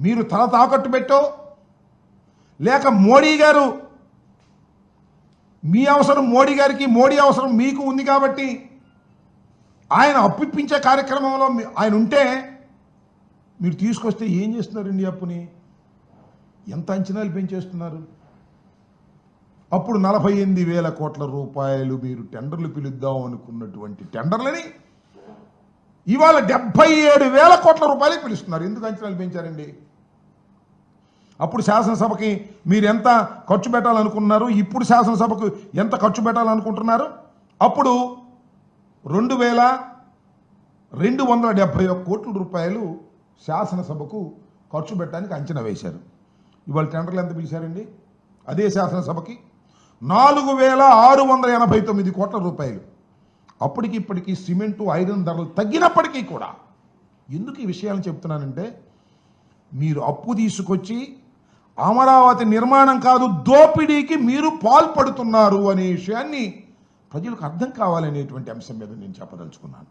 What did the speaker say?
మీరు తల తాకట్టు పెట్టో లేక మోడీ గారు మీ అవసరం మోడీ గారికి, మోడీ అవసరం మీకు ఉంది కాబట్టి ఆయన అప్పిప్పించే కార్యక్రమంలో ఆయన ఉంటే మీరు తీసుకొస్తే ఏం చేస్తున్నారండి? అప్పుని ఎంత అంచనాలు పెంచేస్తున్నారు? అప్పుడు 48,000 కోట్ల రూపాయలు మీరు టెండర్లు పిలుద్దాం అనుకున్నటువంటి టెండర్లని ఇవాళ 77,000 కోట్ల రూపాయలకి పిలుస్తున్నారు. ఎందుకు అంచనాలు పెంచారండి? అప్పుడు శాసనసభకి మీరు ఎంత ఖర్చు పెట్టాలనుకున్నారు, ఇప్పుడు శాసనసభకు ఎంత ఖర్చు పెట్టాలనుకుంటున్నారు? అప్పుడు 2,271 కోట్ల రూపాయలు శాసనసభకు ఖర్చు పెట్టడానికి అంచనా వేశారు. ఇవాళ టెండర్లు ఎంత పిలిచారండి? అదే శాసనసభకి 4,689 కోట్ల రూపాయలు. అప్పటికి ఇప్పటికీ సిమెంటు, ఐరన్ ధరలు తగ్గినప్పటికీ కూడా ఎందుకు ఈ విషయాలను చెప్తున్నానంటే, మీరు అప్పు తీసుకొచ్చి అమరావతి నిర్మాణం కాదు దోపిడీకి మీరు పాల్పడుతున్నారు అనే విషయాన్ని ప్రజలకు అర్థం కావాలనేటువంటి అంశం మీద నేను చెప్పదలుచుకున్నాను.